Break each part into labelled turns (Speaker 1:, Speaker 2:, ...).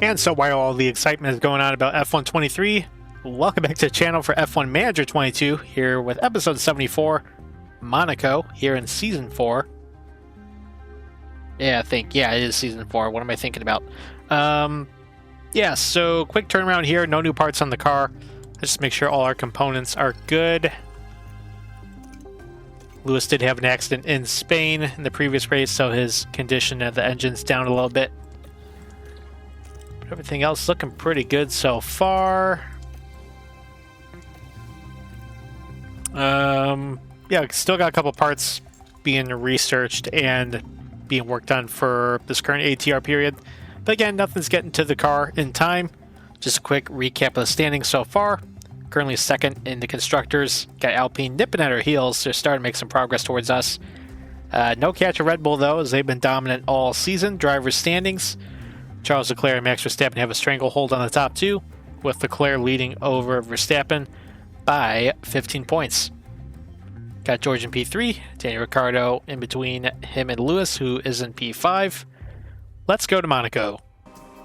Speaker 1: And so while all the excitement is going on about F123, welcome back to the channel for F1 Manager 22, here with episode 74, Monaco, here in Season 4. Yeah, it is Season 4. What am I thinking about? Yeah, so quick turnaround here, no new parts on the car. Just to make sure all our components are good. Lewis did have an accident in Spain in the previous race, so his condition of the engine's down a little bit. But everything else looking pretty good so far. Yeah, still got a couple parts being researched and being worked on for this current ATR period. But again, nothing's getting to the car in time. Just a quick recap of the standings so far. Currently second in the Constructors. Got Alpine nipping at our heels. They're starting to make some progress towards us. No catch of Red Bull, though, as they've been dominant all season. Drivers' standings. Charles Leclerc and Max Verstappen have a stranglehold on the top two, with Leclerc leading over Verstappen by 15 points. Got George in P3. Daniel Ricciardo in between him and Lewis, who is in P5. Let's go to Monaco.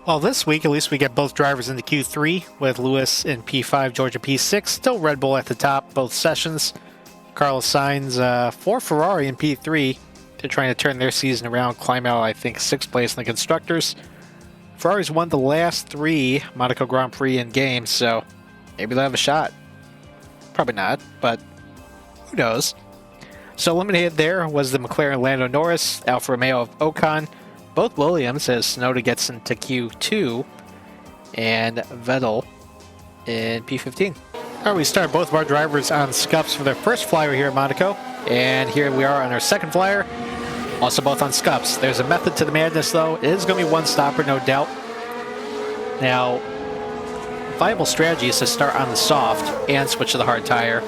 Speaker 1: Well, this week, at least we get both drivers into Q3, with Lewis in P5, George in P6. Still Red Bull at the top, both sessions. Carlos Sainz for Ferrari in P3. They're trying to turn their season around, climb out, I think, 6th place in the Constructors. Ferrari's won the last 3 Monaco Grand Prix in games, so maybe they'll have a shot. Probably not, but who knows. So eliminated there was the McLaren Lando Norris, Alfa Romeo of Ocon, both Williams as Tsunoda gets into Q2, and Vettel in P15. All right, we start both of our drivers on scuffs for their first flyer here at Monaco, and here we are on our second flyer, also both on scuffs. There's a method to the madness, though. It is going to be one stopper, no doubt. Now, viable strategy is to start on the soft and switch to the hard tire,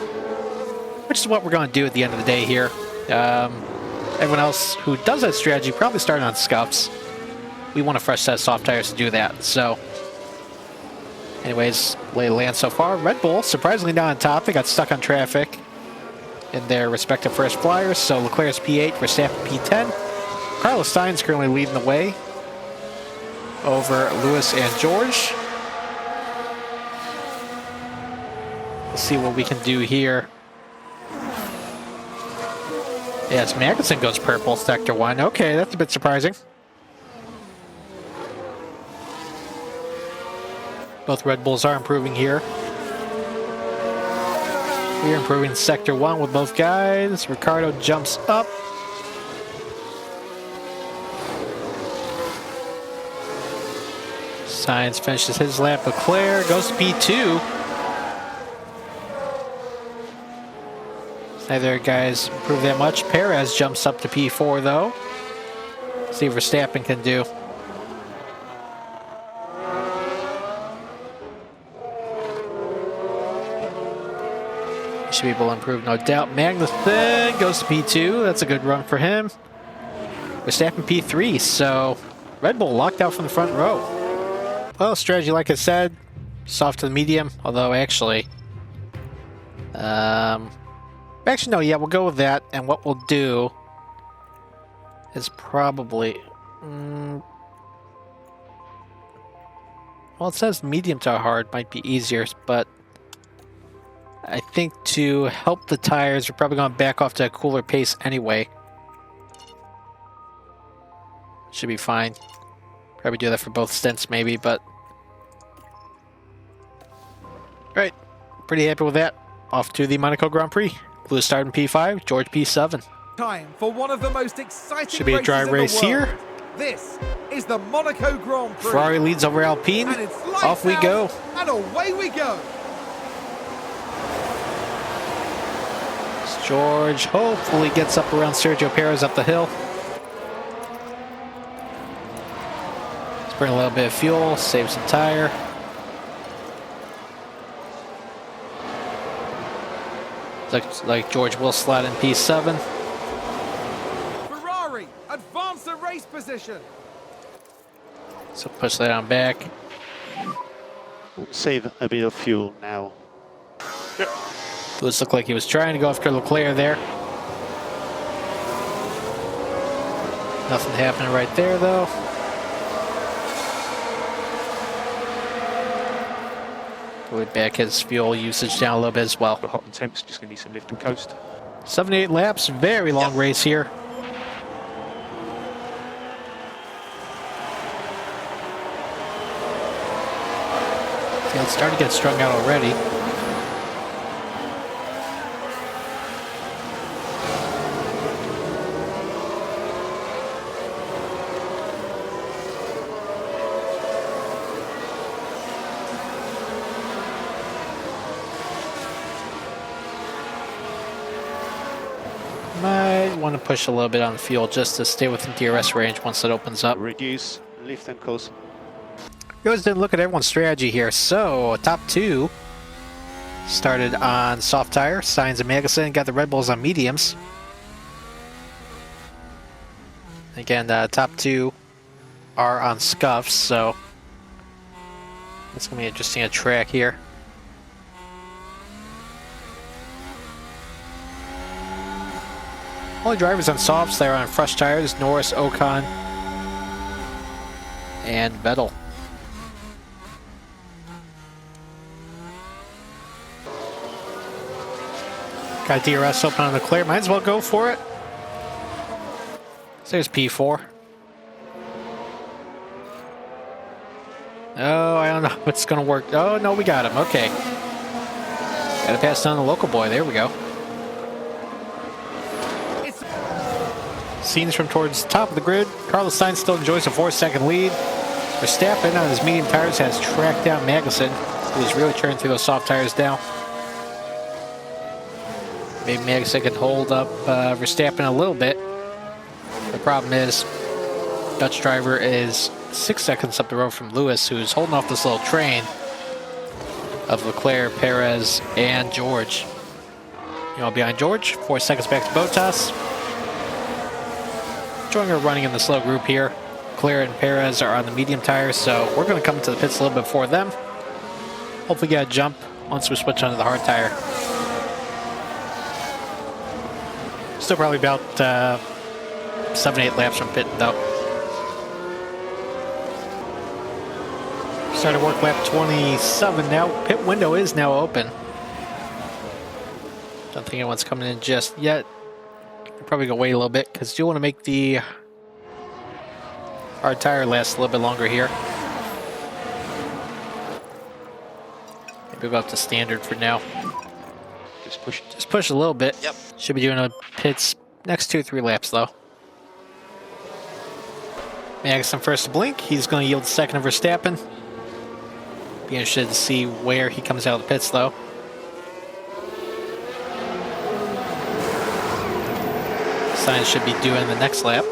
Speaker 1: which is what we're going to do at the end of the day here. Everyone else who does that strategy probably starting on scuffs. We want a fresh set of soft tires to do that. So, anyways, lay of land so far. Red Bull surprisingly not on top. They got stuck on traffic in their respective first flyers. So Leclerc's P8, Verstappen P10. Carlos Sainz currently leading the way over Lewis and George. Let's see what we can do here. Yes, Magnussen goes purple, Sector 1. Okay, that's a bit surprising. Both Red Bulls are improving here. We're improving Sector 1 with both guys. Ricciardo jumps up. Sainz finishes his lap. Leclerc goes to P2. Neither guys improve that much. Perez jumps up to P4, though. See what Verstappen can do. Should be able to improve, no doubt. Magnussen goes to P2. That's a good run for him. Verstappen P3, so Red Bull locked out from the front row. Well, strategy, like I said, soft to the medium, although actually... Actually, no, yeah, we'll go with that, and what we'll do is probably... well, it says medium to hard might be easier, but I think to help the tires, we're probably going to back off to a cooler pace anyway. Should be fine. Probably do that for both stints, maybe, but... Alright, pretty happy with that. Off to the Monaco Grand Prix. Lewis starting P5, George P7.
Speaker 2: Time for one of the most exciting
Speaker 1: should be a dry race here.
Speaker 2: This is the Monaco Grand Prix.
Speaker 1: Ferrari leads over Alpine. Off we go.
Speaker 2: And away we go.
Speaker 1: George hopefully gets up around Sergio Perez up the hill. Let's burn a little bit of fuel, save some tire. Looks like George will slide in P7.
Speaker 2: Ferrari advance the race position.
Speaker 1: So push that on back.
Speaker 3: Save a bit of fuel now.
Speaker 1: Yep. Lewis looked like he was trying to go after Leclerc there. Nothing happening right there, though. Really back his fuel usage down a little bit as well.
Speaker 3: But hot and temps, just going to need some lift and coast.
Speaker 1: 7 to 8 laps, very long race here. Yeah, it's starting to get strung out already. Might want to push a little bit on the fuel just to stay within DRS range once it opens up.
Speaker 3: Reduce, lift and coast.
Speaker 1: You always didn't look at everyone's strategy here. So, top two started on soft tire. Sainz and Magnussen got the Red Bulls on mediums. Again, top two are on scuffs, so it's going to be interesting a track here. Only drivers on softs, they're on fresh tires, Norris, Ocon, and Vettel. Got DRS open on Leclerc, might as well go for it. So there's P4. Oh, I don't know if it's going to work. Oh, no, we got him. Okay. Got to pass down the local boy. There we go. Scenes from towards the top of the grid. Carlos Sainz still enjoys a 4-second lead. Verstappen on his medium tires has tracked down Magnussen, who's really turning through those soft tires now. Maybe Magnussen can hold up Verstappen a little bit. The problem is, Dutch driver is 6 seconds up the road from Lewis, who's holding off this little train of Leclerc, Perez, and George. You know, behind George, 4 seconds back to Bottas. Joining her running in the slow group here. Leclerc and Perez are on the medium tires, so we're going to come to the pits a little bit before them. Hopefully get a jump once we switch onto the hard tire. Still probably about 7-8 laps from pit though. Started work lap 27 now. Pit window is now open. Don't think anyone's coming in just yet. You're probably gonna wait a little bit because you want to make the hard tire last a little bit longer here. Maybe go up to standard for now. Just push a little bit.
Speaker 4: Yep.
Speaker 1: Should be doing a pits next 2-3 laps though. Magnussen first to blink. He's going to yield second to Verstappen. Be interested to see where he comes out of the pits though. Sainz should be doing the next lap.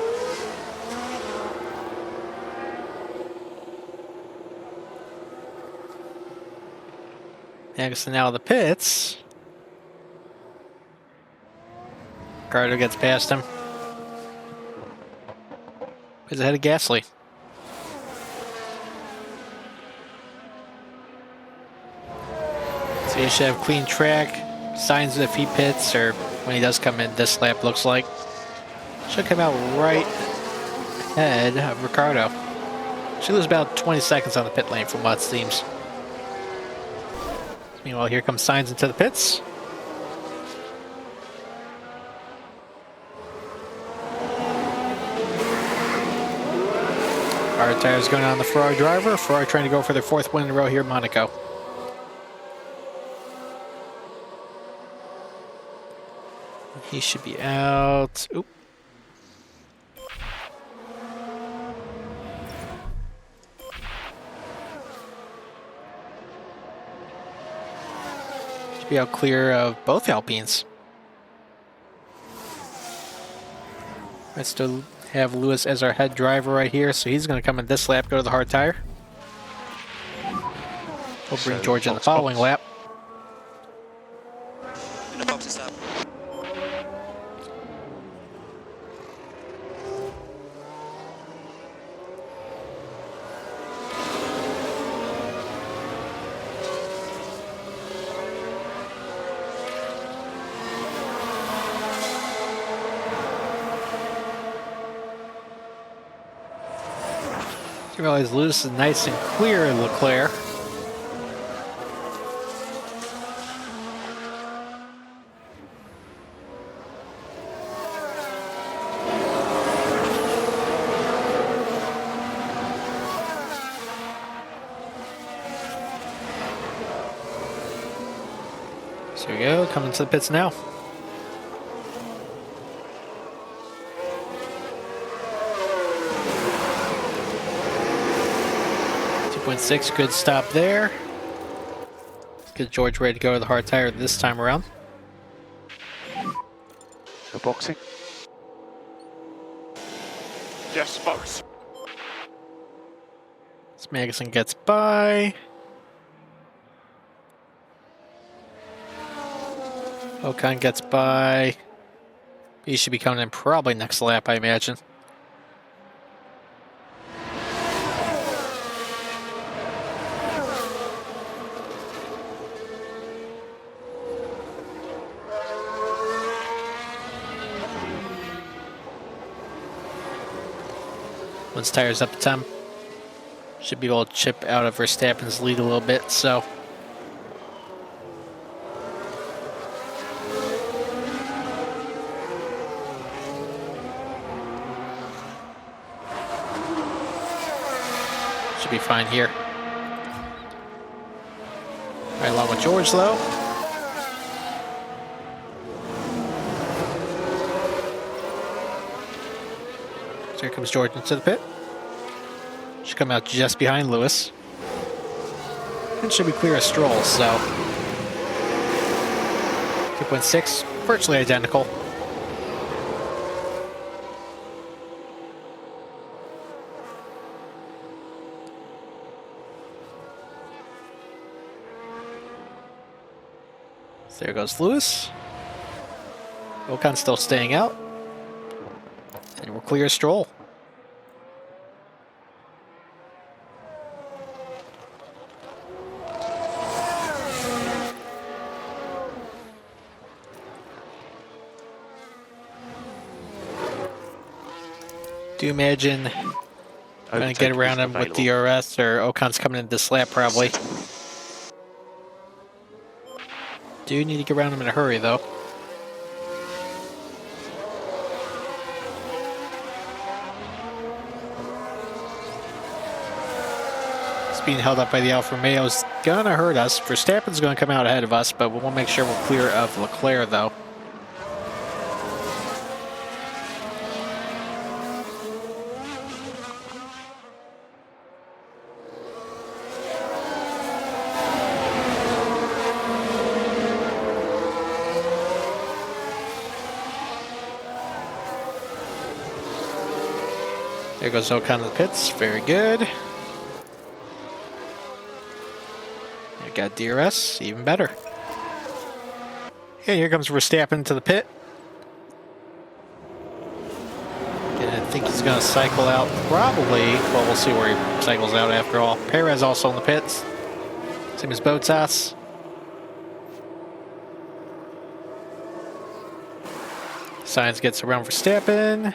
Speaker 1: Magnussen out of the pits. Ricardo gets past him. He's ahead of Gasly. So you should have clean track. Signs if he pits or when he does come in this lap looks like. Should come out right ahead of Ricardo. Should lose about 20 seconds on the pit lane from what it seems. Meanwhile, here comes Sainz into the pits. Hard tires going on the Ferrari driver. Ferrari trying to go for their 4th win in a row here in Monaco. He should be out. Oop. Should be out clear of both Alpines. I still have Lewis as our head driver right here, so he's going to come in this lap, go to the hard tire. We'll bring George in the following lap.
Speaker 4: In the boxes up.
Speaker 1: You realize Lewis is nice and clear in Leclerc. So here we go, coming to the pits now. .6, good stop there. Let's get George ready to go to the hard tire this time around.
Speaker 3: No boxing. Yes, box.
Speaker 1: As Magnussen gets by. Ocon gets by. He should be coming in probably next lap, I imagine. Once tires up to 10, should be able to chip out of Verstappen's lead a little bit, so. Should be fine here. Right along with George, though. So here comes George into the pit. Should come out just behind Lewis. And should be clear of Stroll, so. 2.6, virtually identical. So there goes Lewis. Ocon's still staying out. And we're clear of Stroll. Do you imagine I'm going to get around him with DRS, or Ocon's coming in this lap probably? Do need to get around him in a hurry, though. It's being held up by the Alfa Romeo. Is going to hurt us. Verstappen's going to come out ahead of us, but we want to make sure we're clear of Leclerc, though. There goes Ocon to the pits. Very good. We got DRS. Even better. And here comes Verstappen to the pit. And I think he's going to cycle out probably. Well, we'll see where he cycles out after all. Perez also in the pits. Same as Bottas. Sainz gets around Verstappen.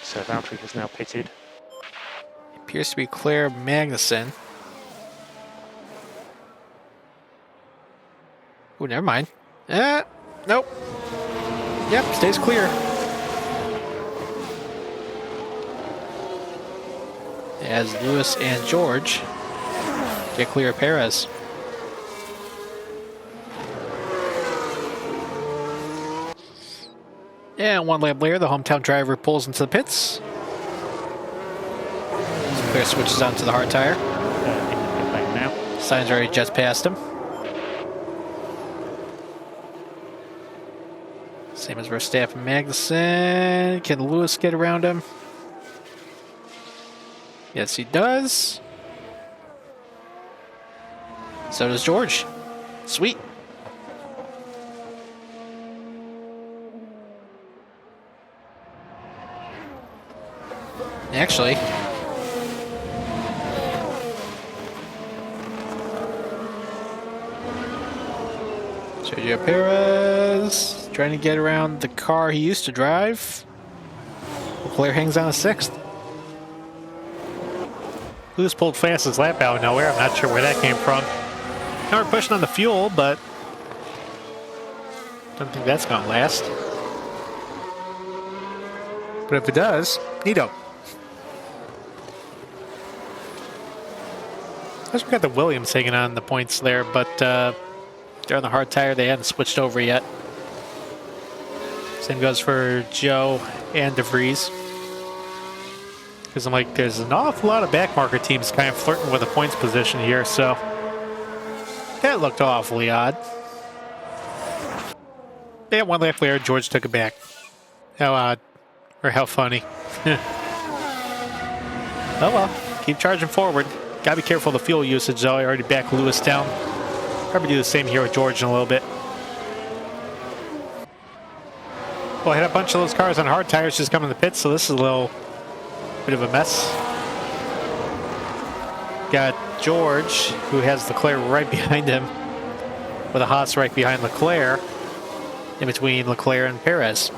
Speaker 3: So Valtteri has now pitted.
Speaker 1: Appears to be clear. Magnussen. Oh, never mind. Nope. Yep, stays clear. As Lewis and George get clear of Perez. And one lap later, the hometown driver pulls into the pits. Clear switches onto the hard tire.
Speaker 3: In the pit lane now.
Speaker 1: Sainz already just passed him. Same as Verstappen, Magnussen. Can Lewis get around him? Yes, he does. So does George. Sweet. Actually, Sergio Perez trying to get around the car he used to drive. Leclerc hangs on a 6th. Lewis pulled fastest lap out of nowhere. I'm not sure where that came from. Now we're pushing on the fuel, but don't think that's going to last. But if it does, neato. We got the Williams hanging on the points there, but they're on the hard tire. They haven't switched over yet. Same goes for Joe and DeVries. Because I'm like, there's an awful lot of backmarker teams kind of flirting with a points position here, so that looked awfully odd. Yeah, one lap later, George took it back. How odd. Or how funny. Oh well, keep charging forward. Gotta be careful of the fuel usage though. I already backed Lewis down. Probably do the same here with George in a little bit. Well, I had a bunch of those cars on hard tires just coming to the pits, so this is a little bit of a mess. Got George, who has Leclerc right behind him, with a Haas right behind Leclerc, in between Leclerc and Perez.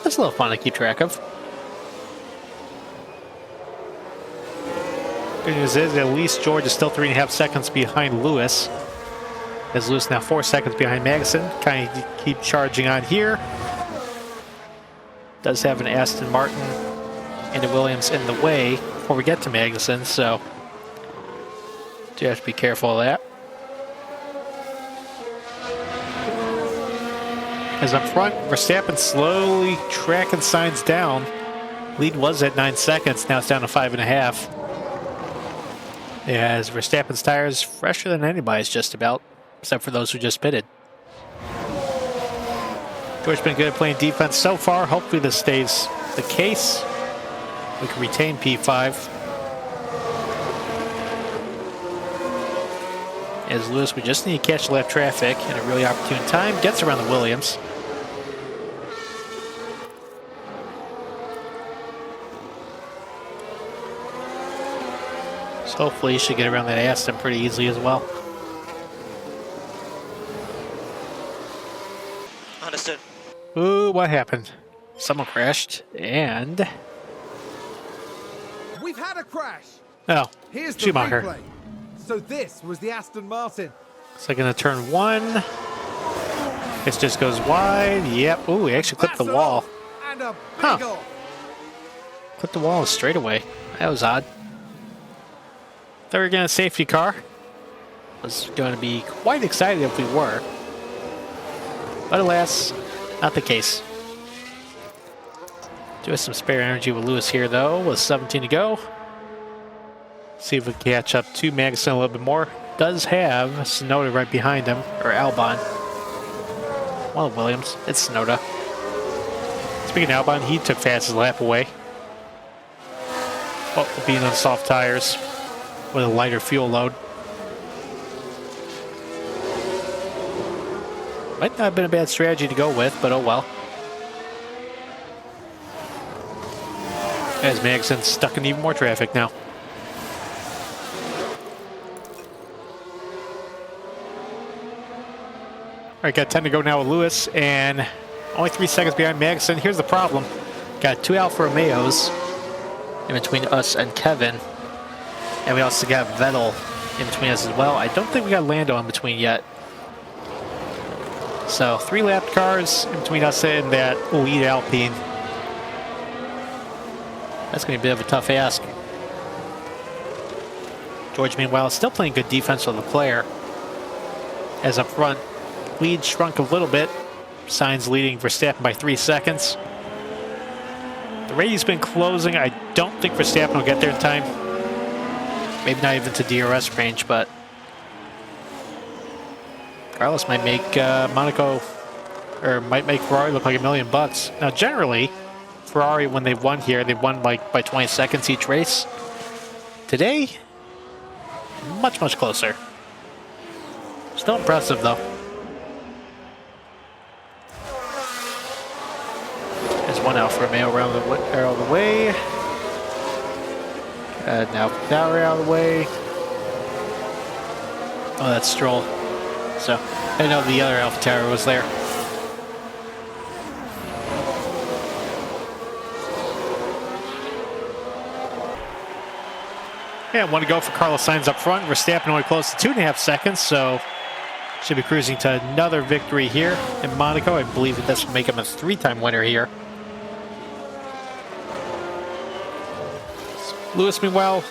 Speaker 1: That's a little fun to keep track of. Good news is at least George is still 3.5 seconds behind Lewis. As Lewis now 4 seconds behind Magnussen. Kind of keep charging on here. Does have an Aston Martin and a Williams in the way before we get to Magnussen, so do have to be careful of that. As up front, Verstappen slowly tracking signs down. Lead was at 9 seconds, now it's down to 5.5. As Verstappen's tires fresher than anybody's just about, except for those who just pitted. George's been good at playing defense so far. Hopefully this stays the case. We can retain P5. As Lewis, we just need to catch left traffic in a really opportune time. Gets around the Williams. So hopefully he should get around that Aston pretty easily as well.
Speaker 4: Understood.
Speaker 1: Ooh, what happened? Someone crashed, and...
Speaker 2: We've had a crash.
Speaker 1: Oh,
Speaker 2: Here's the
Speaker 1: Schumacher.
Speaker 2: replay. So this was the Aston Martin.
Speaker 1: So gonna turn one. This just goes wide. Yep. Ooh, he actually clipped the
Speaker 2: That's
Speaker 1: wall.
Speaker 2: off. And a
Speaker 1: Huh.
Speaker 2: big off.
Speaker 1: Clipped the wall straight away. That was odd. Thought we were getting a safety car. Was going to be quite excited if we were. But alas, not the case. Do have some spare energy with Lewis here though, with 17 to go. See if we can catch up to Magnussen a little bit more. Does have Sonoda right behind him, or Albon. Well, Williams, it's Sonoda. Speaking of Albon, he took fastest lap away. Oh, being on soft tires with a lighter fuel load. Might not have been a bad strategy to go with, but oh well. As Magnussen's stuck in even more traffic now. All right, got 10 to go now with Lewis, and only 3 seconds behind Magnussen. Here's the problem. Got 2 Alfa Romeos in between us and Kevin. And we also got Vettel in between us as well. I don't think we got Lando in between yet. So 3 lap cars in between us and that lead Alpine. That's going to be a bit of a tough ask. George, meanwhile, is still playing good defense with Leclerc. As up front, lead shrunk a little bit. Sainz leading Verstappen by 3 seconds. The race's been closing. I don't think Verstappen will get there in time. Maybe not even to DRS range, but Carlos might make Monaco, or might make Ferrari look like $1 million. Now, generally, Ferrari, when they've won here, they've won like by 20 seconds each race. Today, much, much closer. Still impressive, though. There's one Alfa Romeo around the way. Now Power out of the way. Oh, that's Stroll. So, I didn't know the other Alpha Tower was there. Yeah, one to go for Carlos Sainz up front. Verstappen only close to 2.5 seconds, so should be cruising to another victory here in Monaco. I believe that this will make him a 3-time winner here. Lewis, meanwhile,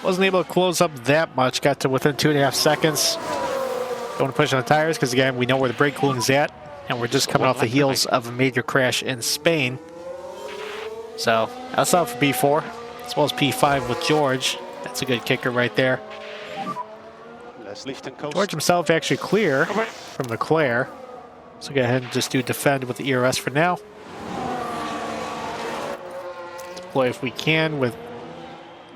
Speaker 1: Wasn't able to close up that much. Got to within 2.5 seconds. Don't want to push on the tires because, again, we know where the brake cooling's at. And we're just coming off the heels of a major crash in Spain. So, that's out for P4. As well as P5 with George. That's a good kicker right there. George himself actually clear from Leclerc. So go ahead and just do defend with the ERS for now. Deploy if we can with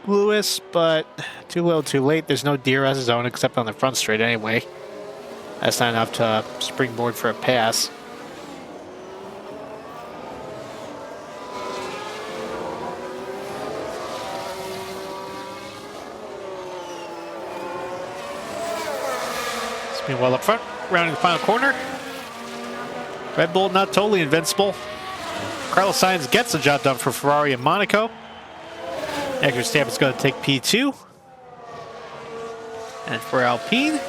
Speaker 1: Lewis, but too little too late. There's no DRS zone except on the front straight anyway. That's not enough to springboard for a pass. Spin well up front, rounding the final corner. Red Bull not totally invincible. Carlos Sainz gets the job done for Ferrari in Monaco. Next, Verstappen's going to take P2. And for Alpine,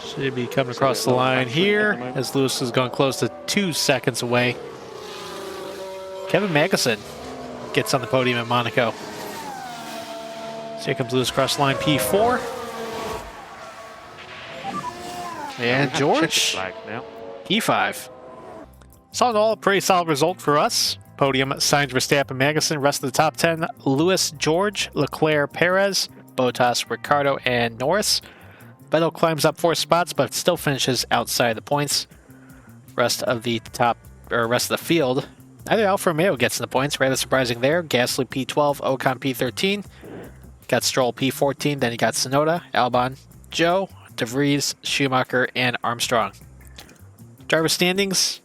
Speaker 1: should be coming across the line here as Lewis is going close to 2 seconds away. Kevin Magnussen gets on the podium at Monaco. So here comes Lewis across the line, P4. And George, P5. So in all, a pretty solid result for us. Podium, Sainz, Verstappen, Magnussen. Rest of the top 10, Lewis, George, Leclerc, Perez, Bottas, Ricciardo, and Norris. Vettel climbs up 4 spots, but still finishes outside the points. Rest of the field, neither Alfa Romeo gets in the points. Rather surprising there. Gasly P12, Ocon P13. Got Stroll P14, then you got Tsunoda, Albon, Joe, De Vries, Schumacher, and Armstrong. Driver standings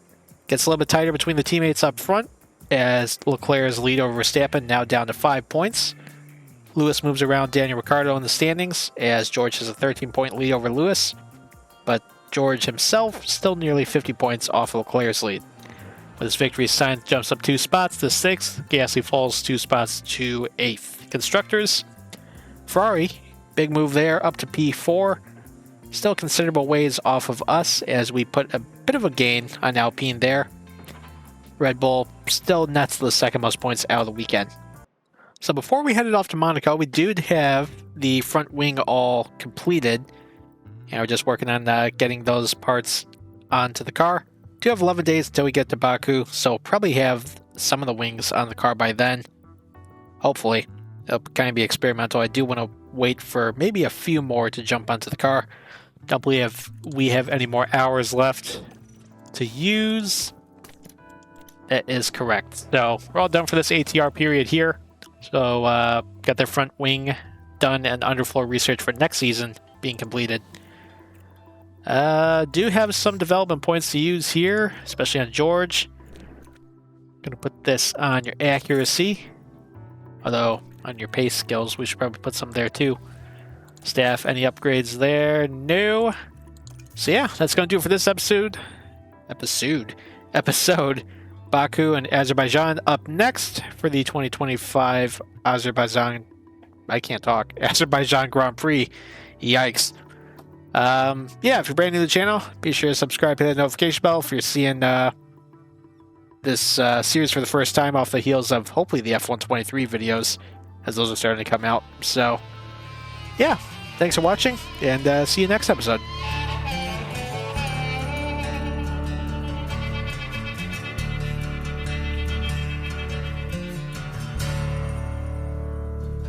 Speaker 1: gets a little bit tighter between the teammates up front as Leclerc's lead over Verstappen now down to 5 points. Lewis moves around Daniel Ricciardo in the standings as George has a 13-point lead over Lewis, but George himself still nearly 50 points off of Leclerc's lead. With his victory, Sainz jumps up 2 spots to 6th. Gasly falls 2 spots to 8th. Constructors, Ferrari, big move there, up to P4. Still considerable ways off of us as we put a bit of a gain on Alpine there. Red Bull still nets the second most points out of the weekend. So before we headed off to Monaco, we did have the front wing all completed. And we're just working on getting those parts onto the car. Do have 11 days until we get to Baku, so probably have some of the wings on the car by then. Hopefully. It'll kind of be experimental. I do want to wait for maybe a few more to jump onto the car. Don't believe we have any more hours left to use. That is correct. So we're all done for this ATR period here. So got their front wing done and underfloor research for next season being completed. Do have some development points to use here, especially on George. Gonna put this on your accuracy. Although on your pace skills, we should probably put some there too. Staff, any upgrades there? No. So yeah, that's going to do it for this episode. Baku and Azerbaijan up next for the 2025 Azerbaijan Grand Prix. Yikes. Yeah, if you're brand new to the channel, be sure to subscribe, hit that notification bell if you're seeing this series for the first time off the heels of hopefully the F123 videos, as those are starting to come out. So yeah, thanks for watching, and see you next episode.